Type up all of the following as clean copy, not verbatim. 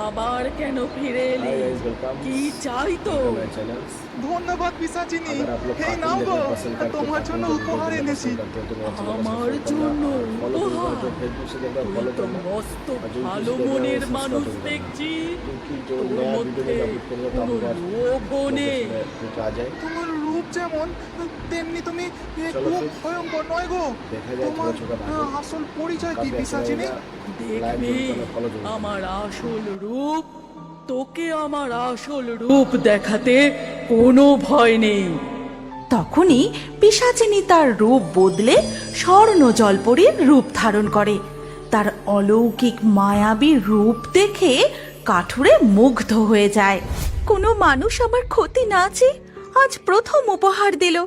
আবার কেন ফিরে এলি? কি চাই তো? ধন্যবাদ পিশাচিনী। এই নাও গো, তোমার জন্য উপহার এনেছি। আমার জন্য উপহার? তুই তো মস্ত ভালো মনের মানুষ দেখছি। তোর মধ্যে কোনো লোভও নেই। তোমার রূপ যেমন তেমনি তুমি খুব ভয়ঙ্কর নয় গো। তোমার আসল পরিচয় কি পিশাচিনী? দেখবি আমার আসল রূপ। তোকে আমার আসল রূপ দেখাতে কোনো ভয় নেই। তখনই পিশাচিনী তার রূপ বদলে স্বর্ণ জলপরীর রূপ ধারণ করে। তার অলৌকিক মায়াবী রূপ দেখে কাঠুরে মুগ্ধ হয়ে যায়। কোনো মানুষ আমার ক্ষতি না চেয়ে আজ প্রথম উপহার দিল,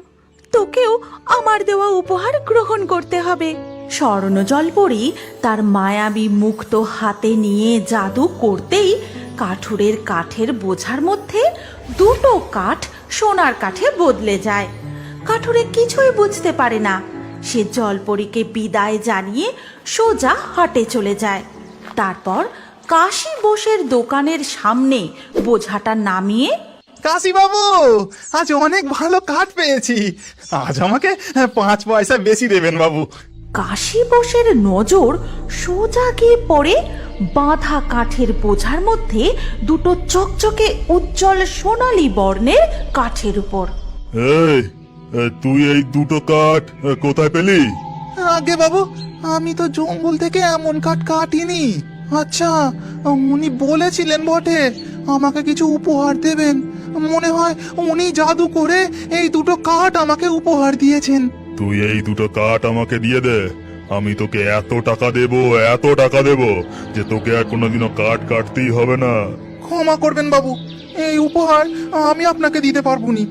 তোকেও আমার দেওয়া উপহার গ্রহণ করতে হবে। স্বর্ণ জলপরী তার মায়াবী মুক্ত হাতে নিয়ে জাদু করতেই কাঠুরের কাঠের বোঝার মধ্যে দুটো কাঠ সোনার কাঠে বদলে যায়। কাঠুরে কিছুই বুঝতে পারে না। সে জলপরীকে বিদায় জানিয়ে সোজা হাটে চলে যায়। তারপর কাশী বোসের দোকানের সামনে বোঝাটা নামিয়ে, কাশী বাবু, আজ অনেক ভালো কাঠ পেয়েছি। আজ আমাকে 5 পয়সা বেশি দেবেন বাবু। কাশী বোসের নজর সোজা গিয়ে পড়ে বাঁধা কাঠের বোঝার মধ্যে দুটো চকচকে উজ্জ্বল সোনালী বর্ণের কাঠের উপর। এই, তুই এই দুটো কাঠ কোথায় পেলি? আগে বাবু, আমি তো জঙ্গল থেকে এমন কাঠ কাটিনি। আচ্ছা, উনি বলেছিলেন বটে আমাকে কিছু উপহার দেবেন। মনে হয় উনি জাদু করে এই দুটো কাঠ আমাকে উপহার দিয়েছেন। তুই এই দুটো কাঠ আমাকে দিয়ে দে, আমি তোকে এত টাকা দেব যে তোকে আর কোনোদিনও কাঠ কাটতেই হবে না। ক্ষমা করবেন বাবু, এই উপহার আমি আপনাকে দিতে পারবো নি।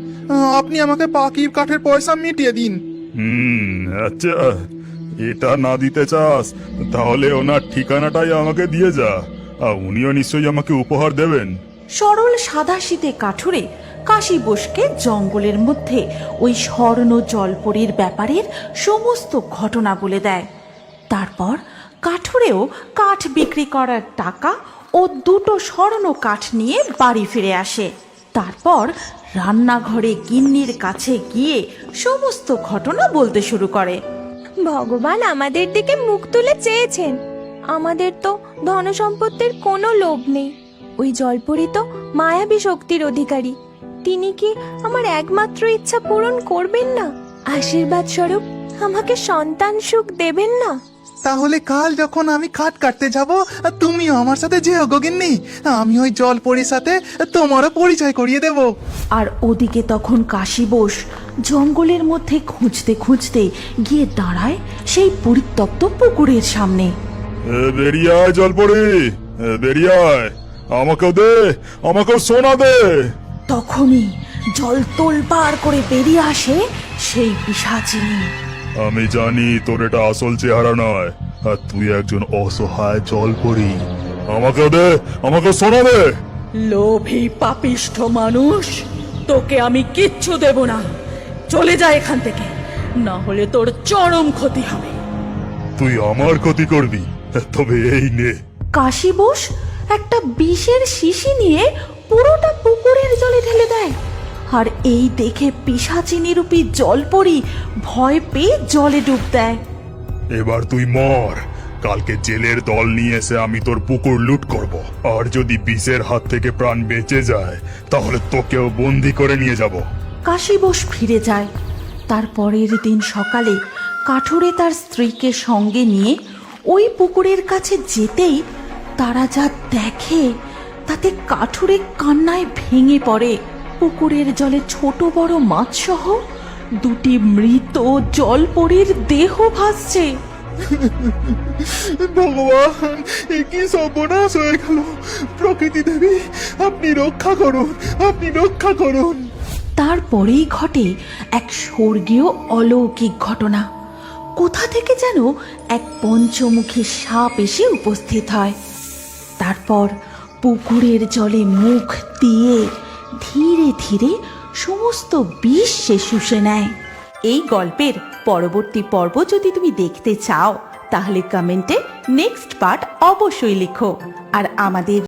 আপনি আমাকে বাকি কাঠের পয়সা মিটিয়ে দিন। আচ্ছা, এটা না দিতে চাস তাহলে ওনার ঠিকানাটাই আমাকে দিয়ে যা, আর উনিও নিশ্চয়ই আমাকে উপহার দেবেন। সরল সাদাসিধে কাঠুরে কাশী বোসকে জঙ্গলের মধ্যে ওই স্বর্ণ জলপরীর ব্যাপারের সমস্ত ঘটনা বলে দেয়। তারপর কাঠুরেও কাঠ বিক্রি করার টাকা ও দুটো স্বর্ণ কাঠ নিয়ে বাড়ি ফিরে আসে। তারপর রান্নাঘরে গিন্নির কাছে গিয়ে সমস্ত ঘটনা বলতে শুরু করে। ভগবান আমাদের দিকে মুখ তুলে চেয়েছেন। আমাদের তো ধন সম্পত্তির কোনো লোভ নেই। ওই জলপরী তো মায়াবী শক্তির অধিকারী। তিনি কি আমার একমাত্র ইচ্ছা পূরণ করবেন না? আশীর্বাদ স্বরূপ আমাকে সন্তান সুখ দেবেন না? তাহলে কাল যখন আমি কাঠ কাটতে যাব, তুমিও আমার সাথে যেও গো গিন্নি। আমি ওই জলপরীর সাথে তোমারও পরিচয় করিয়ে দেব। আর ওদিকে তখন কাশী বোস জঙ্গলের মধ্যে খুঁজতে খুঁজতে গিয়ে দাঁড়ায় সেই পরিত্যক্ত পুকুরের সামনে। বেরিয়ে আয় জলপরি, বেরিয়ে আয়, আমাকেও সোনা দে। তখনই জল তোলপাড় করে বেরিয়ে আসে সেই পিশাচিনী। আমি জানি তোর এটা আসল চেহারা নয়, আর তুই একজন অসহায় জলপরি। আমাকে সোনা দে। লোভী পাপিষ্ঠ মানুষ, তোকে আমি কিচ্ছু দেব না। চলে যা এখান থেকে, না হলে তোর চরম ক্ষতি হবে। তুই আমার ক্ষতি করবি? তবে এই নে। কাশী বোস একটা বিষের শিশি নিয়ে পুরোটা পুকুরের জলে ঢেলে দেয়। আর এই দেখে পিশাচিনী রূপী জলপরি ভয় পেয়ে জলে ডুব দেয়। এবার তুই মর, কালকে জেলের দল নিয়ে এসে আমি তোর পুকুর লুট করব। আর যদি বিষের হাত থেকে প্রাণ বেঁচে যায় তাহলে তোকেও বন্দি করে নিয়ে যাব। কাশী বোস ফিরে যায়। তার পরের দিন সকালে কাঠুরে তার স্ত্রীকে সঙ্গে নিয়ে ওই পুকুরের কাছে যেতেই তারা যা দেখে তাতে কাঠুরে কান্নায় ভেঙে পড়ে। পুকুরের জলে ছোট বড় মাছ সহ দুটি মৃত জলপরীর দেহ ভাসছে। ভগবান, এ কি সর্বনাশ হয়ে গেল! প্রকৃতি দেবী, আপনি রক্ষা করুন, আপনি রক্ষা করুন। তারপরেই ঘটে এক স্বর্গীয় অলৌকিক ঘটনা। কোথা থেকে যেন এক পঞ্চমুখী সাপ এসে উপস্থিত হয়। তারপর পুকুরের জলে মুখ দিয়ে ধীরে ধীরে সমস্ত বিষ সে শুষে নেয়। এই গল্পের পরবর্তী পর্ব যদি তুমি দেখতে চাও তাহলে কমেন্টে নেক্সট পার্ট অবশ্যই লিখো। আর আমাদের